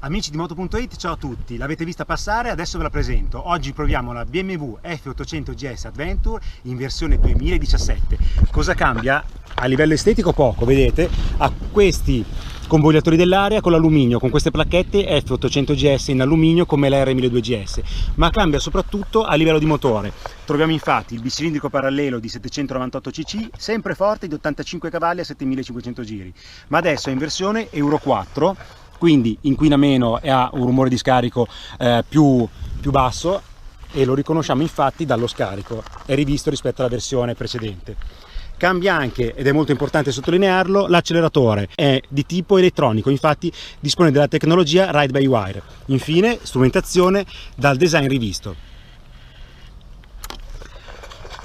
Amici di Moto.it, ciao a tutti, l'avete vista passare, adesso ve la presento. Oggi proviamo la BMW F800 GS Adventure in versione 2017. Cosa cambia? A livello estetico poco, vedete? Ha questi convogliatori dell'aria con l'alluminio, con queste placchette F800 GS in alluminio come la R1200 GS, ma cambia soprattutto a livello di motore. Troviamo infatti il bicilindrico parallelo di 798 cc, sempre forte, di 85 cavalli a 7500 giri, ma adesso è in versione Euro 4, quindi inquina meno e ha un rumore di scarico più basso, e lo riconosciamo infatti dallo scarico, è rivisto rispetto alla versione precedente. Cambia anche, ed è molto importante sottolinearlo, l'acceleratore è di tipo elettronico, infatti dispone della tecnologia Ride by Wire. Infine, strumentazione dal design rivisto.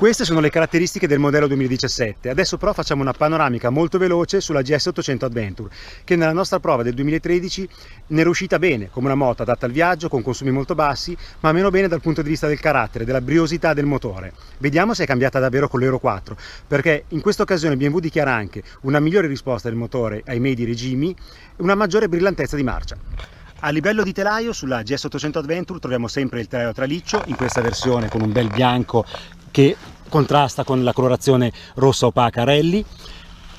Queste sono le caratteristiche del modello 2017, adesso però facciamo una panoramica molto veloce sulla GS800 Adventure, che nella nostra prova del 2013 ne è uscita bene, come una moto adatta al viaggio, con consumi molto bassi, ma meno bene dal punto di vista del carattere, della briosità del motore. Vediamo se è cambiata davvero con l'Euro 4, perché in questa occasione BMW dichiara anche una migliore risposta del motore ai medi regimi e una maggiore brillantezza di marcia. A livello di telaio, sulla GS800 Adventure troviamo sempre il telaio a traliccio, in questa versione con un bel bianco che contrasta con la colorazione rossa opaca Rally,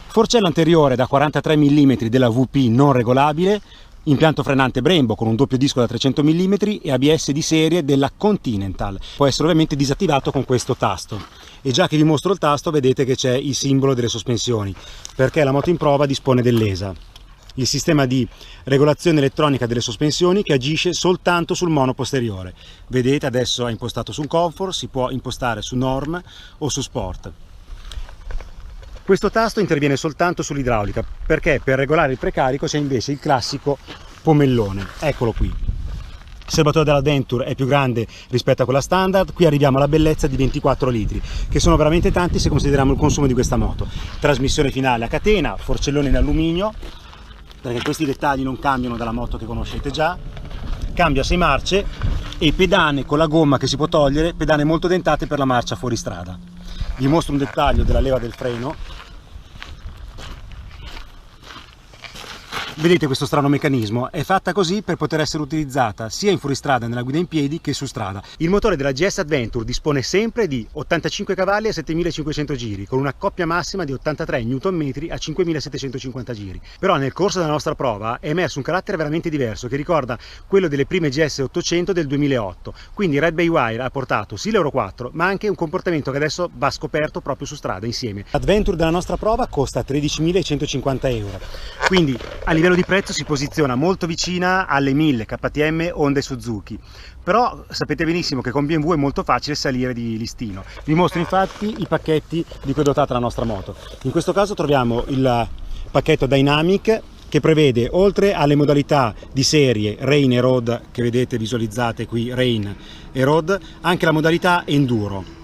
forcella anteriore da 43 mm della VP non regolabile, impianto frenante Brembo con un doppio disco da 300 mm e ABS di serie della Continental. Può essere ovviamente disattivato con questo tasto, e già che vi mostro il tasto vedete che c'è il simbolo delle sospensioni, perché la moto in prova dispone dell'ESA, il sistema di regolazione elettronica delle sospensioni, che agisce soltanto sul mono posteriore. Vedete, adesso è impostato su Comfort, si può impostare su Norm o su Sport. Questo tasto interviene soltanto sull'idraulica, perché per regolare il precarico c'è invece il classico pomellone, eccolo qui. Il serbatoio dell'Adventure è più grande rispetto a quella standard, qui arriviamo alla bellezza di 24 litri, che sono veramente tanti se consideriamo il consumo di questa moto. Trasmissione finale a catena, forcellone in alluminio, perché questi dettagli non cambiano dalla moto che conoscete già, cambia 6 marce e pedane con la gomma che si può togliere, pedane molto dentate per la marcia fuori strada. Vi mostro un dettaglio della leva del freno. Vedete questo strano meccanismo? È fatta così per poter essere utilizzata sia in fuoristrada nella guida in piedi che su strada. Il motore della GS Adventure dispone sempre di 85 cavalli a 7500 giri, con una coppia massima di 83 Nm a 5750 giri. Però nel corso della nostra prova è emerso un carattere veramente diverso, che ricorda quello delle prime GS 800 del 2008. Quindi Ride by Wire ha portato sì l'Euro 4, ma anche un comportamento che adesso va scoperto proprio su strada insieme. L'Adventure della nostra prova costa 13.150 euro, quindi a livello di prezzo si posiziona molto vicina alle 1000 KTM, Honda e Suzuki, però sapete benissimo che con BMW è molto facile salire di listino. Vi mostro infatti i pacchetti di cui è dotata la nostra moto. In questo caso troviamo il pacchetto Dynamic, che prevede, oltre alle modalità di serie Rain e Road che vedete visualizzate qui, Rain e Road, anche la modalità Enduro.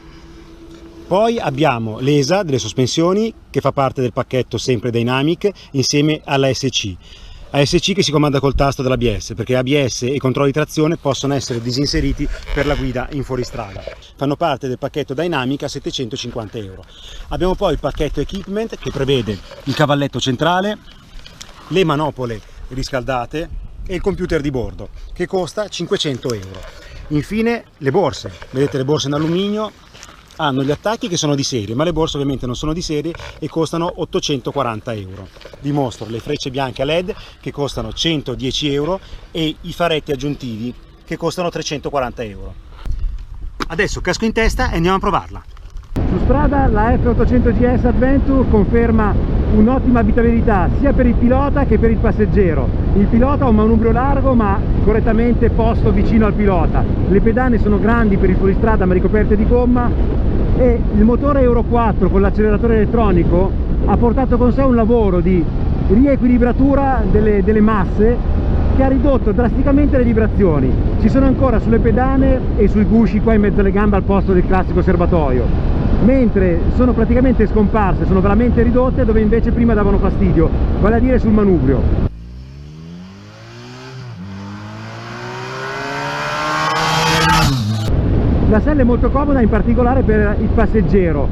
Poi abbiamo l'ESA delle sospensioni, che fa parte del pacchetto sempre Dynamic, insieme alla ASC. ASC che si comanda col tasto dell'ABS, perché ABS e controlli di trazione possono essere disinseriti per la guida in fuoristrada. Fanno parte del pacchetto Dynamic a 750 euro. Abbiamo poi il pacchetto Equipment, che prevede il cavalletto centrale, le manopole riscaldate e il computer di bordo, che costa 500 euro. Infine le borse, vedete le borse in alluminio, hanno gli attacchi che sono di serie, ma le borse ovviamente non sono di serie e costano 840 euro. Vi mostro le frecce bianche a LED che costano 110 euro e i faretti aggiuntivi che costano 340 euro. Adesso casco in testa e andiamo a provarla. Su strada la F800 GS Adventure conferma un'ottima abitabilità sia per il pilota che per il passeggero. Il pilota ha un manubrio largo ma correttamente posto vicino al pilota. Le pedane sono grandi per il fuoristrada ma ricoperte di gomma, e il motore Euro 4 con l'acceleratore elettronico ha portato con sé un lavoro di riequilibratura delle masse che ha ridotto drasticamente le vibrazioni. Ci sono ancora sulle pedane e sui gusci qua in mezzo alle gambe al posto del classico serbatoio, mentre sono praticamente scomparse, sono veramente ridotte dove invece prima davano fastidio, vale a dire sul manubrio. La sella è molto comoda, in particolare per il passeggero,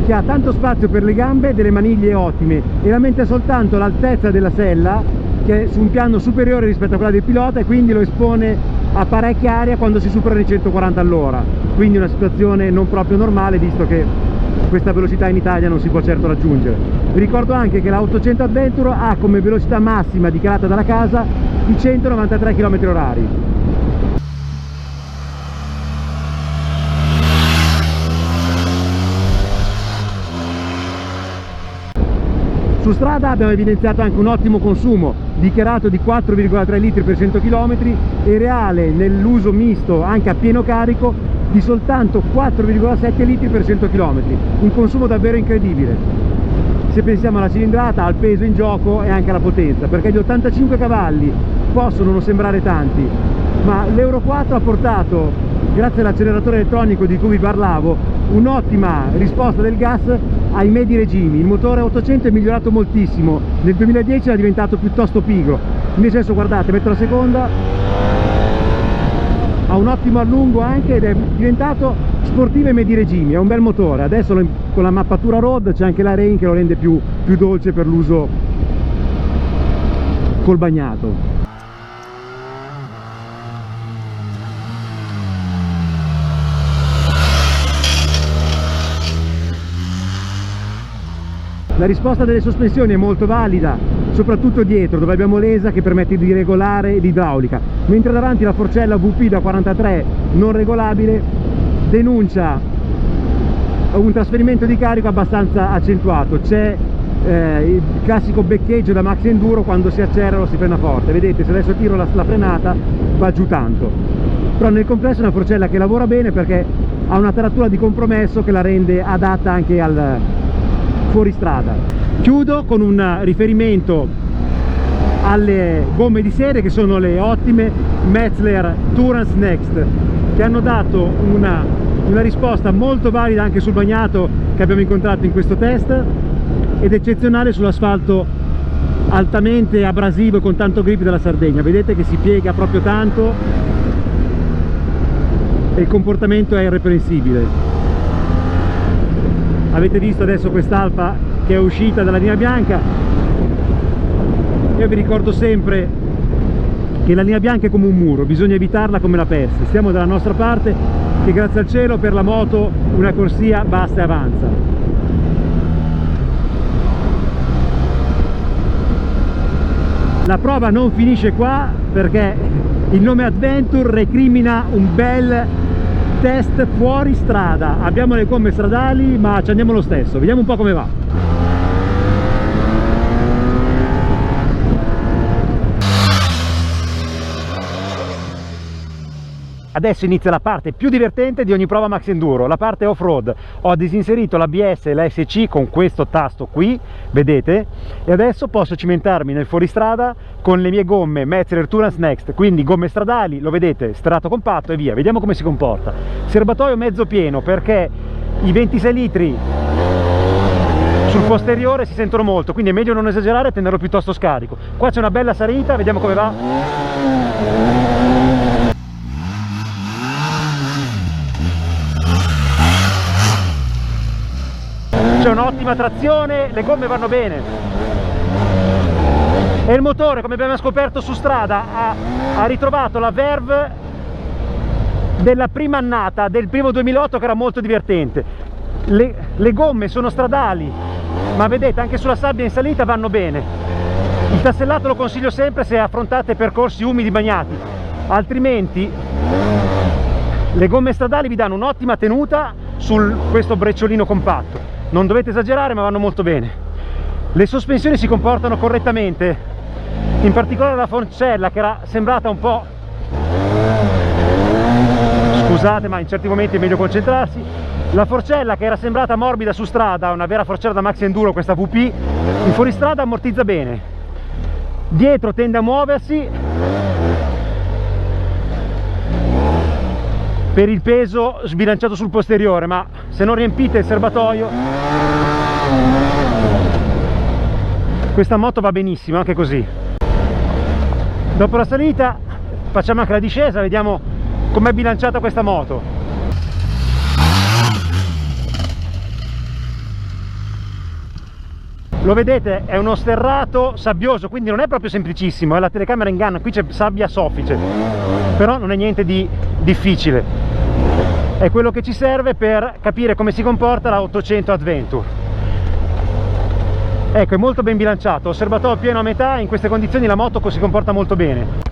che ha tanto spazio per le gambe, delle maniglie ottime, e lamenta soltanto l'altezza della sella che è su un piano superiore rispetto a quella del pilota e quindi lo espone a parecchia aria quando si superano i 140 all'ora, quindi una situazione non proprio normale, visto che questa velocità in Italia non si può certo raggiungere. Vi ricordo anche che la 800 Adventure ha come velocità massima dichiarata dalla casa i 193 km/h. Su strada abbiamo evidenziato anche un ottimo consumo, dichiarato di 4,3 litri per 100 km e reale nell'uso misto anche a pieno carico di soltanto 4,7 litri per 100 km, un consumo davvero incredibile se pensiamo alla cilindrata, al peso in gioco e anche alla potenza, perché gli 85 cavalli possono non sembrare tanti, ma l'Euro 4 ha portato, grazie all'acceleratore elettronico di cui vi parlavo, un'ottima risposta del gas ai medi regimi. Il motore 800 è migliorato moltissimo, nel 2010 era diventato piuttosto pigro, invece adesso guardate, metto la seconda, ha un ottimo allungo anche ed è diventato sportivo ai medi regimi, è un bel motore. Adesso con la mappatura road c'è anche la Rain che lo rende più dolce per l'uso col bagnato. La risposta delle sospensioni è molto valida, soprattutto dietro, dove abbiamo l'ESA che permette di regolare l'idraulica, mentre davanti la forcella VP da 43 non regolabile denuncia un trasferimento di carico abbastanza accentuato. C'è il classico beccheggio da Max Enduro, quando si accelera o si frena forte. Vedete, se adesso tiro la frenata va giù tanto, però nel complesso è una forcella che lavora bene perché ha una taratura di compromesso che la rende adatta anche al fuoristrada. Chiudo con un riferimento alle gomme di serie, che sono le ottime Metzeler Tourance Next, che hanno dato una risposta molto valida anche sul bagnato che abbiamo incontrato in questo test ed eccezionale sull'asfalto altamente abrasivo e con tanto grip della Sardegna. Vedete che si piega proprio tanto e il comportamento è irreprensibile. Avete visto adesso quest'Alfa che è uscita dalla linea bianca. Io vi ricordo sempre che la linea bianca è come un muro, bisogna evitarla come la peste. Stiamo dalla nostra parte, che grazie al cielo per la moto una corsia basta e avanza. La prova non finisce qua, perché il nome Adventure recrimina un bel test fuori strada. Abbiamo le gomme stradali ma ci andiamo lo stesso, vediamo un po' come va. Adesso inizia la parte più divertente di ogni prova Max Enduro, la parte off-road. Ho disinserito l'ABS e la SC con questo tasto qui, vedete? E adesso posso cimentarmi nel fuoristrada con le mie gomme Metzeler Tourance Next, quindi gomme stradali, lo vedete, strato compatto e via. Vediamo come si comporta. Serbatoio mezzo pieno, perché i 26 litri sul posteriore si sentono molto, quindi è meglio non esagerare e tenerlo piuttosto scarico. Qua c'è una bella salita, vediamo come va. C'è un'ottima trazione, le gomme vanno bene e il motore, come abbiamo scoperto su strada, ha ritrovato la verve della prima annata del primo 2008, che era molto divertente. Le gomme sono stradali, ma vedete anche sulla sabbia in salita vanno bene. Il tassellato lo consiglio sempre se affrontate percorsi umidi bagnati, altrimenti le gomme stradali vi danno un'ottima tenuta su questo brecciolino compatto. Non dovete esagerare, ma vanno molto bene. Le sospensioni si comportano correttamente, in particolare la forcella, che era sembrata un po', scusate ma in certi momenti è meglio concentrarsi, la forcella che era sembrata morbida su strada, una vera forcella da Max Enduro questa VP, in fuoristrada ammortizza bene, dietro tende a muoversi per il peso sbilanciato sul posteriore, ma se non riempite il serbatoio questa moto va benissimo anche così. Dopo la salita facciamo anche la discesa, vediamo com'è bilanciata questa moto. Lo vedete, è uno sterrato sabbioso, quindi non è proprio semplicissimo, la telecamera inganna, qui c'è sabbia soffice, però non è niente di difficile. È quello che ci serve per capire come si comporta la 800 Adventure. Ecco, è molto ben bilanciato, ho serbatò pieno a metà, in queste condizioni la moto si comporta molto bene.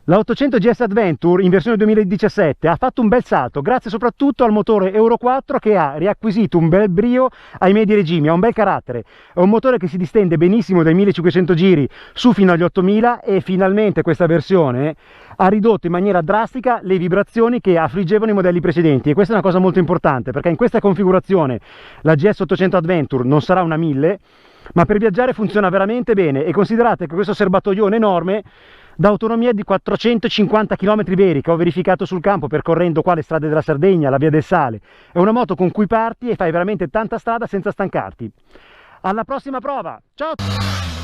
La 800 GS Adventure in versione 2017 ha fatto un bel salto grazie soprattutto al motore Euro 4 che ha riacquisito un bel brio ai medi regimi, ha un bel carattere, è un motore che si distende benissimo dai 1500 giri su fino agli 8000 e finalmente questa versione ha ridotto in maniera drastica le vibrazioni che affliggevano i modelli precedenti, e questa è una cosa molto importante perché in questa configurazione la GS 800 Adventure non sarà una 1000, ma per viaggiare funziona veramente bene, e considerate che questo serbatoione enorme da autonomia di 450 km veri che ho verificato sul campo percorrendo qua le strade della Sardegna, la Via del Sale. È una moto con cui parti e fai veramente tanta strada senza stancarti. Alla prossima prova, ciao!